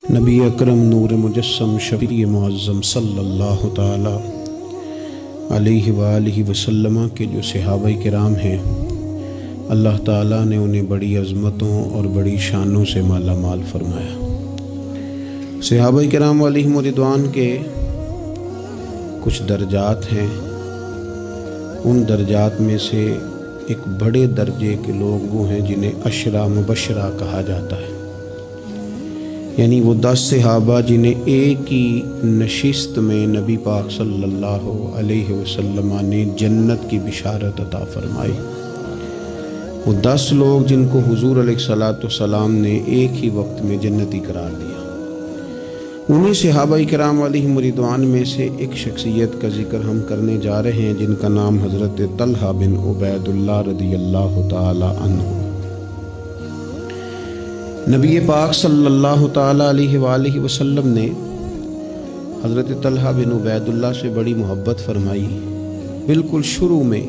نبی اکرم نور مجسم شفیع معظم صلی اللہ تعالی علیہ وآلہ وسلم کے جو صحابہ کرام ہیں، اللہ تعالیٰ نے انہیں بڑی عظمتوں اور بڑی شانوں سے مالا مال فرمایا۔ صحابہ کرام علیہم رضوان کے کچھ درجات ہیں، ان درجات میں سے ایک بڑے درجے کے لوگ وہ ہیں جنہیں عشرہ مبشرہ کہا جاتا ہے، یعنی وہ 10 صحابہ جنہیں ایک ہی نشست میں نبی پاک صلی اللہ علیہ وسلم نے جنت کی بشارت عطا فرمائی۔ وہ 10 لوگ جن کو حضور علیہ السلام نے ایک ہی وقت میں جنتی قرار دیا۔ انہی صحابہ کرام علیہم رضوان میں سے ایک شخصیت کا ذکر ہم کرنے جا رہے ہیں جن کا نام حضرت طلحہ بن عبید اللہ رضی اللہ تعالی عنہ۔ نبی پاک صلی اللہ تعالی علیہ وآلہ وسلم نے حضرت طلحہ بن عبید اللہ سے بڑی محبت فرمائی۔ بالکل شروع میں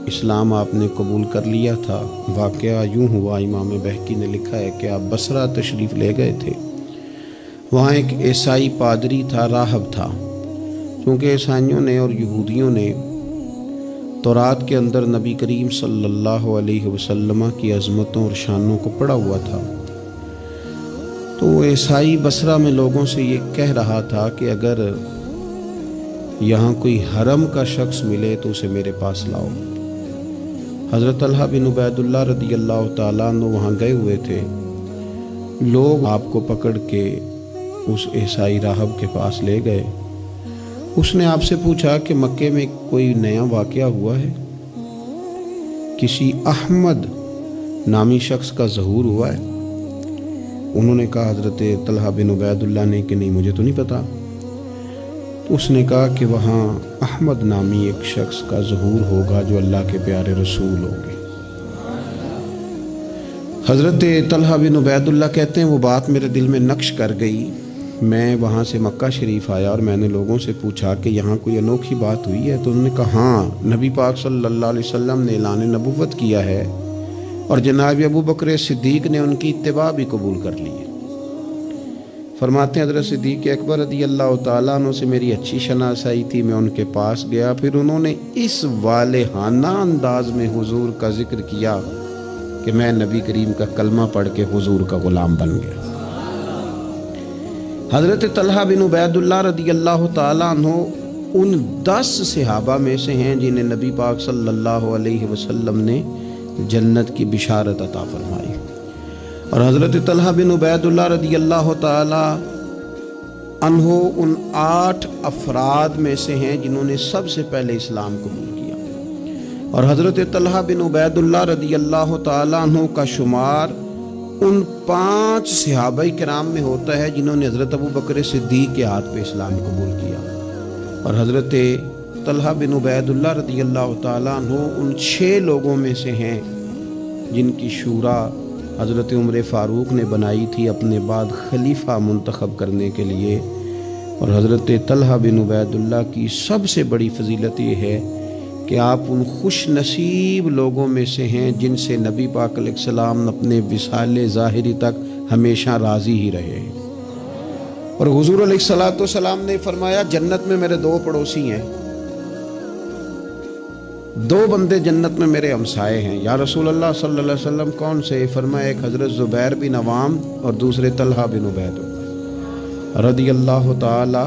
اسلام آپ نے قبول کر لیا تھا۔ واقعہ یوں ہوا، امام بہقی نے لکھا ہے کہ آپ بصرہ تشریف لے گئے تھے۔ وہاں ایک عیسائی پادری تھا، راہب تھا۔ چونکہ عیسائیوں نے اور یہودیوں نے تورات کے اندر نبی کریم صلی اللہ علیہ وسلم کی عظمتوں اور شانوں کو پڑھا ہوا تھا، تو وہ عیسائی بصرہ میں لوگوں سے یہ کہہ رہا تھا کہ اگر یہاں کوئی حرم کا شخص ملے تو اسے میرے پاس لاؤ۔ حضرت طلحہ بن عبید اللہ رضی اللہ تعالیٰ عنہ وہاں گئے ہوئے تھے۔ لوگ آپ کو پکڑ کے اس عیسائی راہب کے پاس لے گئے۔ اس نے آپ سے پوچھا کہ مکے میں کوئی نیا واقعہ ہوا ہے، کسی احمد نامی شخص کا ظہور ہوا ہے؟ انہوں نے کہا، حضرت طلحہ بن عبید اللہ نے، کہ نہیں مجھے تو نہیں پتا۔ تو اس نے کہا کہ وہاں احمد نامی ایک شخص کا ظہور ہوگا جو اللہ کے پیارے رسول ہوگے۔ حضرت طلحہ بن عبید اللہ کہتے ہیں وہ بات میرے دل میں نقش کر گئی۔ میں وہاں سے مکہ شریف آیا اور میں نے لوگوں سے پوچھا کہ یہاں کوئی انوکھی بات ہوئی ہے، تو انہوں نے کہا ہاں، نبی پاک صلی اللہ علیہ وسلم نے اعلان نبوت کیا ہے اور جناب ابو بکر صدیق نے ان کی اتباع بھی قبول کر لی ہے۔ فرماتے ہیں حضرت صدیق اکبر رضی اللہ تعالیٰ عنہ سے میری اچھی شناسائی تھی، میں ان کے پاس گیا، پھر انہوں نے اس والہانہ انداز میں حضور کا ذکر کیا کہ میں نبی کریم کا کلمہ پڑھ کے حضور کا غلام بن گیا۔ حضرت طلحہ بن عبید اللہ رضی اللہ تعالیٰ عنہ ان 10 صحابہ میں سے ہیں جنہیں نبی پاک صلی اللہ علیہ وسلم نے جنت کی بشارت عطا فرمائی۔ اور حضرت طلحہ بن عبید اللہ رضی اللہ تعالی عنہ ان 8 افراد میں سے ہیں جنہوں نے سب سے پہلے اسلام قبول کیا۔ اور حضرت طلحہ بن عبید اللہ رضی اللہ تعالی عنہ کا شمار ان 5 صحابہ کرام میں ہوتا ہے جنہوں نے حضرت ابو بکر صدیق کے ہاتھ پہ اسلام قبول کیا۔ اور حضرت طلحہ بن عبید اللہ رضی اللہ تعالیٰ عنہ ان 6 لوگوں میں سے ہیں جن کی شورا حضرت عمر فاروق نے بنائی تھی اپنے بعد خلیفہ منتخب کرنے کے لیے۔ اور حضرت طلحہ بن عبید اللہ کی سب سے بڑی فضیلت یہ ہے کہ آپ ان خوش نصیب لوگوں میں سے ہیں جن سے نبی پاک علیہ السلام اپنے وصال ظاہری تک ہمیشہ راضی ہی رہے ہیں۔ اور حضور علیہ السلام نے فرمایا جنت میں میرے 2 پڑوسی ہیں، 2 بندے جنت میں میرے ہمسائے ہیں۔ یا رسول اللہ صلی اللہ علیہ وسلم کون سے؟ فرمایا ایک حضرت زبیر بن عوام اور دوسرے طلحہ بن عبید رضی اللہ تعالی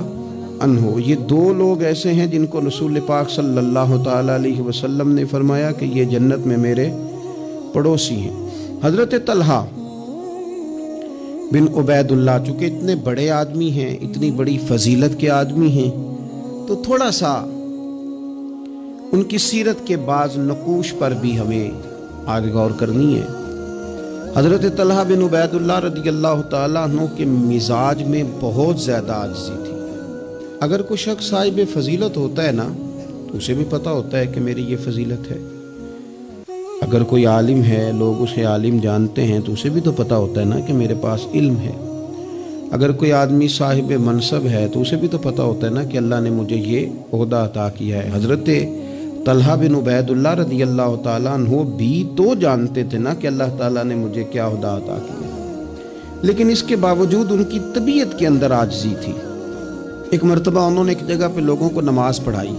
عنہ۔ یہ 2 لوگ ایسے ہیں جن کو رسول پاک صلی اللہ تعالی علیہ وسلم نے فرمایا کہ یہ جنت میں میرے پڑوسی ہیں۔ حضرت طلحہ بن عبید اللہ چونکہ اتنے بڑے آدمی ہیں، اتنی بڑی فضیلت کے آدمی ہیں، تو تھوڑا سا ان کی سیرت کے بعض نقوش پر بھی ہمیں آگے غور کرنی ہے۔ حضرت طلحہ بن عبید اللہ رضی اللہ تعالیٰ عنہ کے مزاج میں بہت زیادہ عاجزی تھی۔ اگر کوئی شخص صاحب فضیلت ہوتا ہے نا تو اسے بھی پتہ ہوتا ہے کہ میری یہ فضیلت ہے۔ اگر کوئی عالم ہے، لوگ اسے عالم جانتے ہیں، تو اسے بھی تو پتہ ہوتا ہے نا کہ میرے پاس علم ہے۔ اگر کوئی آدمی صاحب منصب ہے تو اسے بھی تو پتہ ہوتا ہے نا کہ اللہ نے مجھے یہ عہدہ عطا کیا ہے۔ حضرت طلحہ بن عبید اللہ رضی اللہ تعالیٰ عنہ بھی تو جانتے تھے نا کہ اللہ تعالیٰ نے مجھے کیا عہدہ عطا کیا۔ لیکن اس کے باوجود ان کی طبیعت کے اندر عاجزی تھی۔ ایک مرتبہ انہوں نے ایک جگہ پہ لوگوں کو نماز پڑھائی،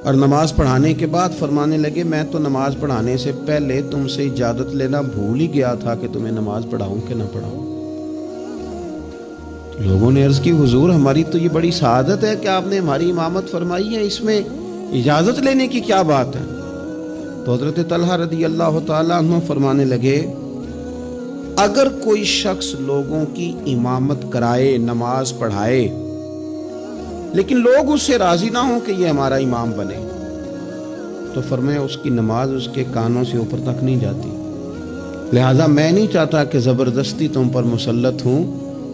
اور نماز پڑھانے کے بعد فرمانے لگے میں تو نماز پڑھانے سے پہلے تم سے اجازت لینا بھول ہی گیا تھا کہ تمہیں نماز پڑھاؤں کہ نہ پڑھاؤں۔ لوگوں نے عرض کی حضور ہماری تو یہ بڑی سعادت ہے کہ آپ نے ہماری امامت فرمائی ہے، اس میں اجازت لینے کی کیا بات ہے؟ تو حضرت طلحہ رضی اللہ تعالیٰ عنہ فرمانے لگے اگر کوئی شخص لوگوں کی امامت کرائے، نماز پڑھائے، لیکن لوگ اس سے راضی نہ ہوں کہ یہ ہمارا امام بنے، تو فرمایا اس کی نماز اس کے کانوں سے اوپر تک نہیں جاتی۔ لہذا میں نہیں چاہتا کہ زبردستی تم پر مسلط ہوں،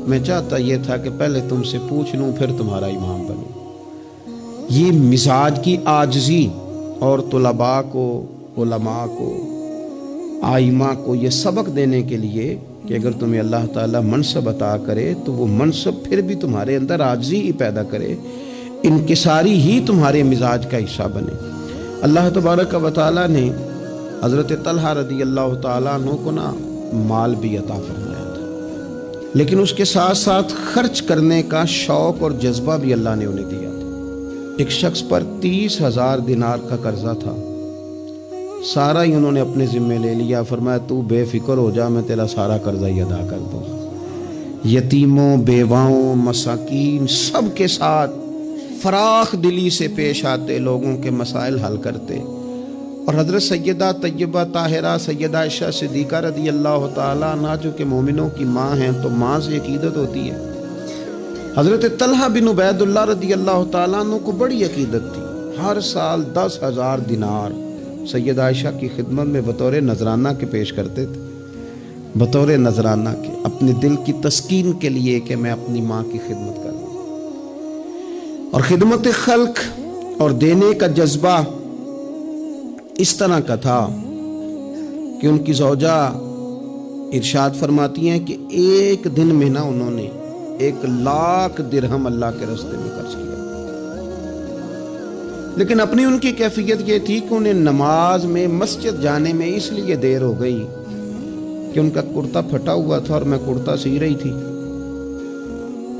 میں چاہتا یہ تھا کہ پہلے تم سے پوچھ لوں پھر تمہارا امام بنوں۔ یہ مزاج کی عاجزی، اور طلباء کو، علماء کو، آئمہ کو یہ سبق دینے کے لیے کہ اگر تمہیں اللہ تعالیٰ منصب عطا کرے تو وہ منصب پھر بھی تمہارے اندر عاجزی ہی پیدا کرے، انکساری ہی تمہارے مزاج کا حصہ بنے۔ اللہ تبارک و تعالیٰ نے حضرت طلحہ رضی اللہ تعالیٰ عنہ کو مال بھی عطا فرمایا تھا، لیکن اس کے ساتھ ساتھ خرچ کرنے کا شوق اور جذبہ بھی اللہ نے انہیں دیا تھا۔ ایک شخص پر 30,000 دینار کا قرضہ تھا، سارا ہی انہوں نے اپنے ذمے لے لیا، فرمایا تو بے فکر ہو جا، میں تیرا سارا قرضہ ہی ادا کر دوں۔ یتیموں، بیواؤں، مساکین سب کے ساتھ فراخ دلی سے پیش آتے، لوگوں کے مسائل حل کرتے۔ اور حضرت سیدہ طیبہ طاہرہ سیدہ عائشہ صدیقہ رضی اللہ تعالیٰ عنہ جو کہ مومنوں کی ماں ہیں، تو ماں سے عقیدت ہوتی ہے۔ حضرت طلحہ بن عبید اللہ رضی اللہ تعالیٰ عنہ کو بڑی عقیدت تھی، ہر سال 10,000 دینار سیدہ عائشہ کی خدمت میں بطور نذرانہ کے پیش کرتے تھے، بطور نذرانہ کے، اپنے دل کی تسکین کے لیے کہ میں اپنی ماں کی خدمت کروں۔ اور خدمت خلق اور دینے کا جذبہ اس طرح کا تھا کہ ان کی زوجہ ارشاد فرماتی ہیں کہ ایک دن میں انہوں نے 1,00,000 درہم اللہ کے راستے میں خرچ کیا۔ لیکن اپنی ان کی کیفیت یہ تھی کہ انہیں نماز میں، مسجد جانے میں اس لیے دیر ہو گئی کہ ان کا کرتا پھٹا ہوا تھا اور میں کرتا سی رہی تھی،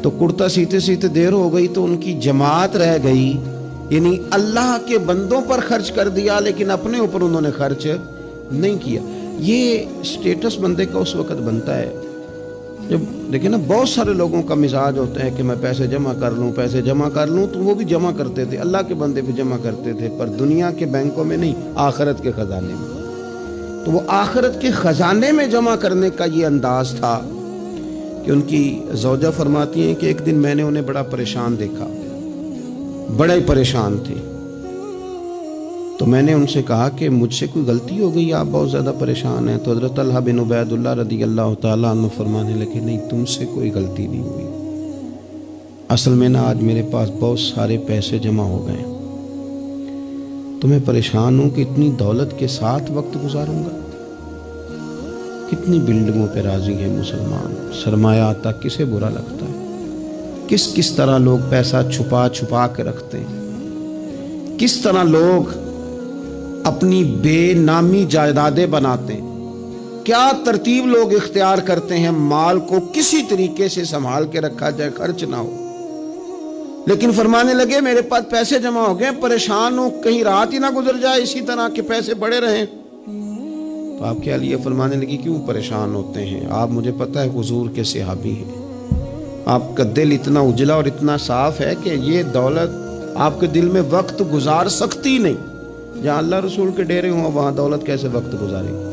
تو کرتا سیتے سیتے دیر ہو گئی تو ان کی جماعت رہ گئی، یعنی اللہ کے بندوں پر خرچ کر دیا لیکن اپنے اوپر انہوں نے خرچ نہیں کیا۔ یہ سٹیٹس بندے کا اس وقت بنتا ہے جب دیکھیں نا، بہت سارے لوگوں کا مزاج ہوتا ہے کہ میں پیسے جمع کر لوں، پیسے جمع کر لوں، تو وہ بھی جمع کرتے تھے، اللہ کے بندے پہ جمع کرتے تھے، پر دنیا کے بینکوں میں نہیں، آخرت کے خزانے میں۔ تو وہ آخرت کے خزانے میں جمع کرنے کا یہ انداز تھا کہ ان کی زوجہ فرماتی ہیں کہ ایک دن میں نے انہیں بڑا پریشان دیکھا، بڑے پریشان تھے، تو میں نے ان سے کہا کہ مجھ سے کوئی غلطی ہو گئی، آپ بہت زیادہ پریشان ہیں؟ تو حضرت طلحہ بن عبید اللہ رضی اللہ تعالیٰ عنہ فرمانے لگے نہیں، تم سے کوئی غلطی نہیں ہوئی، اصل میں آج میرے پاس بہت سارے پیسے جمع ہو گئے، تو میں پریشان ہوں کہ اتنی دولت کے ساتھ وقت گزاروں گا۔ کتنی بلڈنگوں پہ راضی ہیں مسلمان، سرمایہ آتا کسے برا لگتا ہے، کس طرح لوگ پیسہ چھپا چھپا کے رکھتے ہیں، کس طرح لوگ اپنی بے نامی جائیدادیں بناتے ہیں، کیا ترتیب لوگ اختیار کرتے ہیں مال کو کسی طریقے سے سنبھال کے رکھا جائے، خرچ نہ ہو۔ لیکن فرمانے لگے میرے پاس پیسے جمع ہو گئے، پریشان ہوں کہیں رات ہی نہ گزر جائے اسی طرح کے پیسے بڑے رہیں۔ تو آپ کیا لیے فرمانے لگی کیوں پریشان ہوتے ہیں، آپ مجھے پتہ ہے حضور کے صحابی ہیں، آپ کا دل اتنا اجلا اور اتنا صاف ہے کہ یہ دولت آپ کے دل میں وقت گزار سکتی نہیں، جہاں اللہ رسول کے ڈیرے ہوں وہاں دولت کیسے وقت گزارے گی۔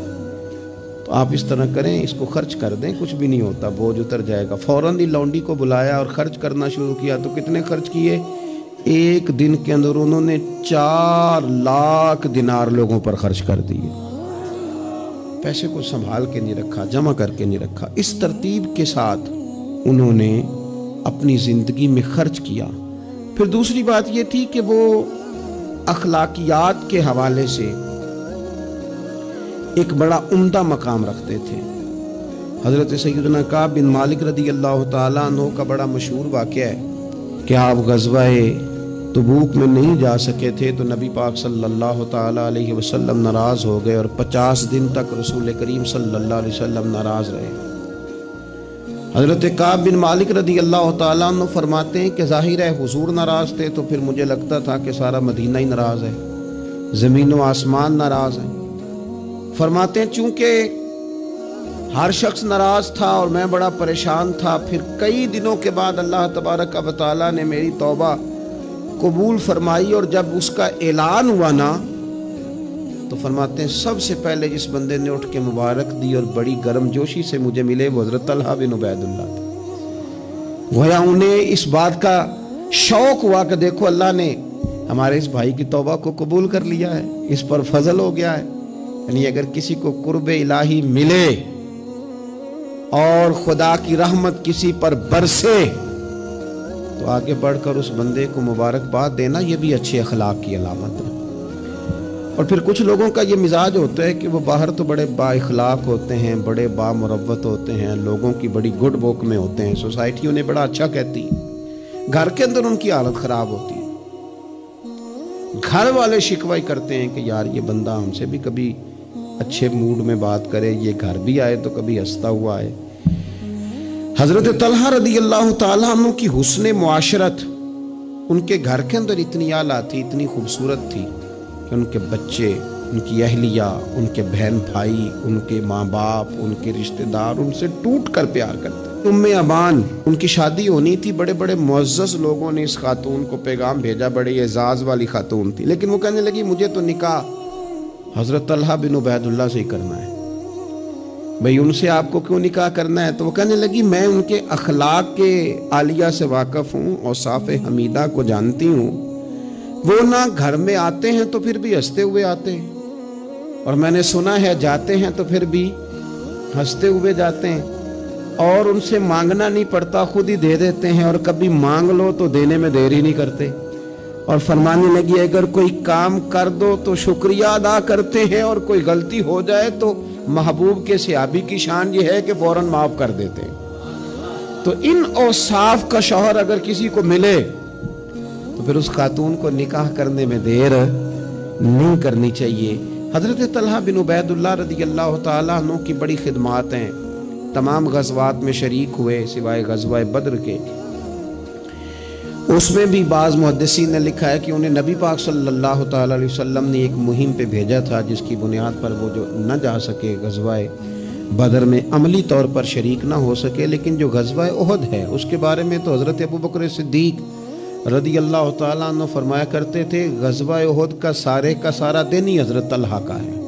تو آپ اس طرح کریں، اس کو خرچ کر دیں، کچھ بھی نہیں ہوتا، بوجھ اتر جائے گا۔ فوراً ہی لونڈی کو بلایا اور خرچ کرنا شروع کیا۔ تو کتنے خرچ کیے؟ ایک دن کے اندر انہوں نے 4,00,000 دینار لوگوں پر خرچ کر دیے۔ پیسے کو سنبھال کے نہیں رکھا، جمع کر کے نہیں رکھا، اس ترتیب کے ساتھ انہوں نے اپنی زندگی میں خرچ کیا۔ پھر دوسری بات یہ تھی کہ وہ اخلاقیات کے حوالے سے ایک بڑا عمدہ مقام رکھتے تھے۔ حضرت سیدنا کعب بن مالک رضی اللہ تعالیٰ عنہ کا بڑا مشہور واقعہ ہے کہ آپ غزوہ تبوک میں نہیں جا سکے تھے، تو نبی پاک صلی اللہ تعالیٰ علیہ وسلم ناراض ہو گئے اور 50 دن تک رسول کریم صلی اللہ علیہ وسلم ناراض رہے۔ حضرت کعب بن مالک رضی اللہ تعالیٰ عنہ فرماتے ہیں کہ ظاہر ہے حضور ناراض تھے تو پھر مجھے لگتا تھا کہ سارا مدینہ ہی ناراض ہے، زمین و آسمان ناراض ہے۔ فرماتے ہیں چونکہ ہر شخص ناراض تھا اور میں بڑا پریشان تھا، پھر کئی دنوں کے بعد اللہ تبارک و تعالیٰ نے میری توبہ قبول فرمائی، اور جب اس کا اعلان ہوا نا تو فرماتے ہیں سب سے پہلے جس بندے نے اٹھ کے مبارک دی اور بڑی گرم جوشی سے مجھے ملے وہ حضرت طلحہ بن عبید اللہ تھے۔ گویا انہیں اس بات کا شوق ہوا کہ دیکھو اللہ نے ہمارے اس بھائی کی توبہ کو قبول کر لیا ہے، اس پر فضل ہو گیا ہے۔ یعنی اگر کسی کو قرب الہی ملے اور خدا کی رحمت کسی پر برسے تو آگے بڑھ کر اس بندے کو مبارکباد دینا یہ بھی اچھے اخلاق کی علامت ہے۔ اور پھر کچھ لوگوں کا یہ مزاج ہوتا ہے کہ وہ باہر تو بڑے با اخلاق ہوتے ہیں، بڑے با مروت ہوتے ہیں، لوگوں کی بڑی گڈ بک میں ہوتے ہیں، سوسائٹی انہیں بڑا اچھا کہتی ہے، گھر کے اندر ان کی حالت خراب ہوتی ہے۔ گھر والے شکوہ کرتے ہیں کہ یار یہ بندہ ہم سے بھی کبھی اچھے موڈ میں بات کرے، یہ گھر بھی آئے تو کبھی ہنستا ہوا آئے۔ حضرت طلحہ رضی اللہ تعالیٰ عنہ کی حسن معاشرت ان کے گھر کے اندر اتنی اعلیٰ تھی، اتنی خوبصورت تھی کہ ان کے بچے، ان کی اہلیہ، ان کے بہن بھائی، ان کے ماں باپ، ان کے رشتہ دار ان سے ٹوٹ کر پیار کرتے۔ ام امان ان کی شادی ہونی تھی، بڑے بڑے معزز لوگوں نے اس خاتون کو پیغام بھیجا، بڑے اعزاز والی خاتون تھی، لیکن وہ کہنے لگی مجھے تو نکاح حضرت طلحہ بن عبید اللہ سے ہی کرنا ہے۔ بھئی ان سے آپ کو کیوں نکاح کرنا ہے؟ تو وہ کہنے لگی میں ان کے اخلاق کے عالیہ سے واقف ہوں، اوصاف حمیدہ کو جانتی ہوں، وہ نہ گھر میں آتے ہیں تو پھر بھی ہنستے ہوئے آتے ہیں، اور میں نے سنا ہے جاتے ہیں تو پھر بھی ہنستے ہوئے جاتے ہیں، اور ان سے مانگنا نہیں پڑتا، خود ہی دے دیتے ہیں، اور کبھی مانگ لو تو دینے میں دیر ہی نہیں کرتے۔ اور فرمانے لگی اگر کوئی کام کر دو تو شکریہ ادا کرتے ہیں، اور کوئی غلطی ہو جائے تو محبوب کے صحابی کی شان یہ ہے کہ فوراً معاف کر دیتے ہیں۔ تو ان اوصاف کا شوہر اگر کسی کو ملے تو پھر اس خاتون کو نکاح کرنے میں دیر نہیں کرنی چاہیے۔ حضرت طلحہ بن عبید اللہ رضی اللہ تعالیٰ عنہ کی بڑی خدمات ہیں، تمام غزوات میں شریک ہوئے سوائے غزوہ بدر کے۔ اس میں بھی بعض محدثین نے لکھا ہے کہ انہیں نبی پاک صلی اللہ تعالیٰ علیہ وسلم نے ایک مہم پہ بھیجا تھا جس کی بنیاد پر وہ جو نہ جا سکے غزوہ بدر میں، عملی طور پر شریک نہ ہو سکے، لیکن جو غزوہ احد ہے اس کے بارے میں تو حضرت ابوبکر صدیق رضی اللہ تعالیٰ عنہ فرمایا کرتے تھے غزوہ احد کا سارا دن ہی حضرت طلحہ کا ہے۔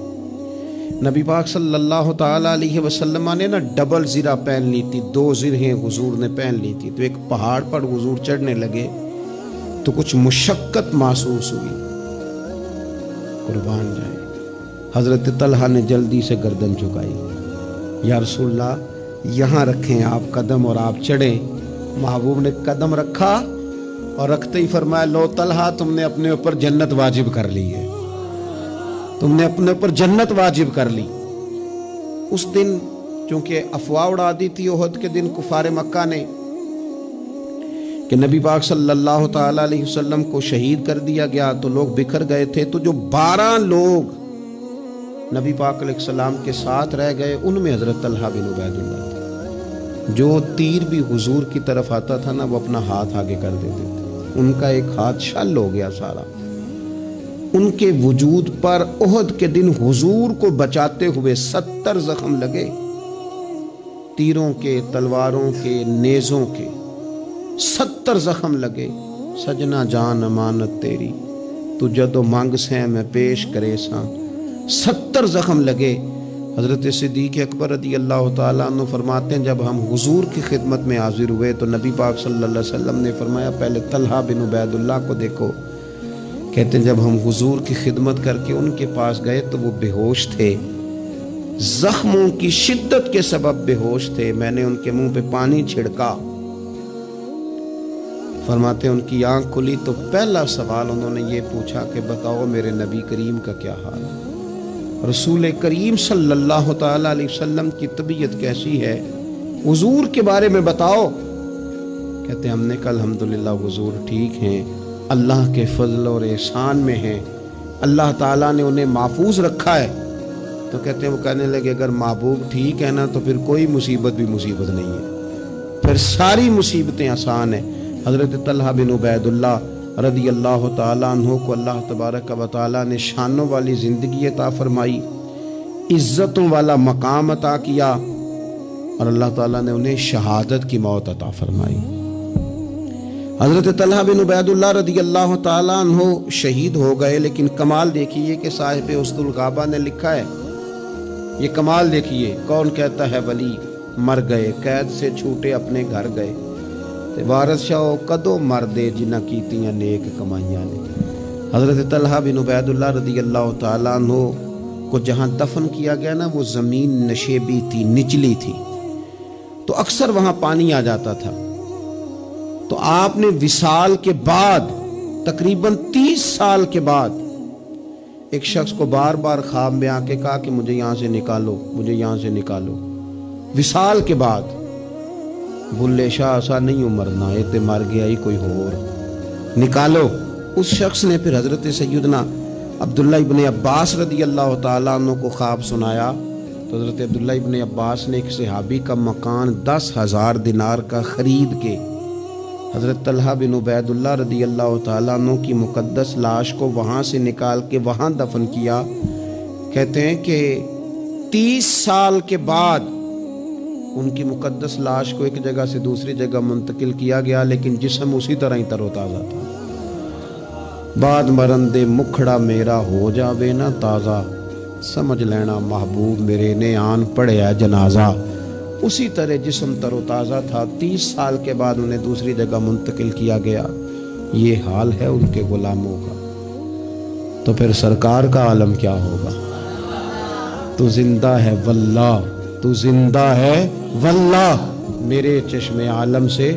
نبی پاک صلی اللہ تعالیٰ علیہ وسلم نے نا ڈبل زرہ پہن لی تھی، 2 زرہیں حضور نے پہن لی تھی، تو ایک پہاڑ پر حضور چڑھنے لگے تو کچھ مشقت محسوس ہوئی، قربان جائے۔ حضرت طلحہ نے جلدی سے گردن جھکائی، یا رسول اللہ یہاں رکھیں آپ قدم اور آپ چڑھیں۔ محبوب نے قدم رکھا اور رکھتے ہی فرمایا لو طلحہ تم نے اپنے اوپر جنت واجب کر لی ہے، تم نے اپنے اوپر جنت واجب کر لی۔ اس دن چونکہ افواہ اڑا دی تھی احد کے دن کفار مکہ نے کہ نبی پاک صلی اللہ تعالیٰ علیہ وسلم کو شہید کر دیا گیا، تو لوگ بکھر گئے تھے، تو جو 12 لوگ نبی پاک علیہ السلام کے ساتھ رہ گئے ان میں حضرت طلحہ بن عبید اللہ تھے۔ جو تیر بھی حضور کی طرف آتا تھا نا وہ اپنا ہاتھ آگے کر دیتے تھے، ان کا ایک ہاتھ شل ہو گیا سارا۔ ان کے وجود پر احد کے دن حضور کو بچاتے ہوئے 70 زخم لگے، تیروں کے، تلواروں کے، نیزوں کے 70 زخم لگے۔ سجنا جان امانت تیری تو جدو مانگ سے میں پیش کرے ساں، 70 زخم لگے۔ حضرت صدیق اکبر رضی اللہ تعالیٰ عنہ فرماتے ہیں جب ہم حضور کی خدمت میں حاضر ہوئے تو نبی پاک صلی اللہ علیہ وسلم نے فرمایا پہلے طلحہ بن عبید اللہ کو دیکھو۔ کہتے ہیں جب ہم حضور کی خدمت کر کے ان کے پاس گئے تو وہ بے ہوش تھے، زخموں کی شدت کے سبب بے ہوش تھے، میں نے ان کے منہ پہ پانی چھڑکا۔ فرماتے ہیں ان کی آنکھ کھلی تو پہلا سوال انہوں نے یہ پوچھا کہ بتاؤ میرے نبی کریم کا کیا حال ہے، رسول کریم صلی اللہ تعالیٰ علیہ وسلم کی طبیعت کیسی ہے، حضور کے بارے میں بتاؤ۔ کہتے ہیں ہم نے کہا الحمدللہ حضور ٹھیک ہیں، اللہ کے فضل اور احسان میں ہیں، اللہ تعالیٰ نے انہیں محفوظ رکھا ہے۔ تو کہتے ہیں وہ کہنے لگے اگر محبوب ٹھیک ہے نا تو پھر کوئی مصیبت بھی مصیبت نہیں ہے، پھر ساری مصیبتیں آسان ہیں۔ حضرت طلحہ بن عبیداللہ رضی اللہ تعالیٰ عنہ کو اللہ تبارک و تعالیٰ نے شانوں والی زندگی عطا فرمائی، عزتوں والا مقام عطا کیا، اور اللہ تعالیٰ نے انہیں شہادت کی موت عطا فرمائی۔ حضرت طلحہ بن عبیداللہ رضی اللہ تعالیٰ عنہ شہید ہو گئے، لیکن کمال دیکھیے کہ صاحب اسد الغابہ نے لکھا ہے، یہ کمال دیکھیے، کون کہتا ہے ولی مر گئے، قید سے چھوٹے اپنے گھر گئے، تے وارث شاہ کدو مر دے جنہ کیتیاں نیک کمائیاں نے۔ حضرت طلحہ بن عبیداللہ رضی اللہ تعالیٰ عنہ کو جہاں دفن کیا گیا نا، وہ زمین نشیبی تھی، نچلی تھی، تو اکثر وہاں پانی آ جاتا تھا۔ تو آپ نے وصال کے بعد تقریباً 30 سال کے بعد ایک شخص کو بار بار خواب میں آ کے کہا کہ مجھے یہاں سے نکالو، مجھے یہاں سے نکالو۔ وصال کے بعد بھلے شاہ ایسا نہیں مرنا، یہ تے مر گیا ہی کوئی اور، نکالو۔ اس شخص نے پھر حضرت سیدنا عبداللہ ابن عباس رضی اللہ تعالیٰ عنہ کو خواب سنایا، تو حضرت عبداللہ ابن عباس نے ایک صحابی کا مکان 10,000 دینار کا خرید کے حضرت طلحہ بن عبیداللہ رضی اللہ تعالیٰ عنہ کی مقدس لاش کو وہاں سے نکال کے وہاں دفن کیا۔ کہتے ہیں کہ 30 سال کے بعد ان کی مقدس لاش کو ایک جگہ سے دوسری جگہ منتقل کیا گیا، لیکن جسم اسی طرح ہی تر و تازہ تھا۔ بعد مرندے مکھڑا میرا ہو جاوے نا تازہ، سمجھ لینا محبوب میرے نے آن پڑھیا جنازہ۔ اسی طرح جسم تر و تازہ تھا، 30 سال کے بعد انہیں دوسری جگہ منتقل کیا گیا۔ یہ حال ہے ان کے غلاموں کا، تو پھر سرکار کا عالم کیا ہوگا؟ تو زندہ ہے واللہ، تو زندہ ہے واللہ، میرے چشم عالم سے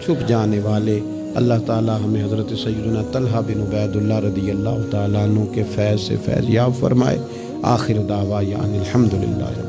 چھپ جانے والے۔ اللہ تعالی ہمیں حضرت سیدنا طلحہ بن عبیداللہ رضی اللہ تعالیٰ عنہ کے فیض سے فیض یاب فرمائے۔ آخر دعوانا الحمدللہ۔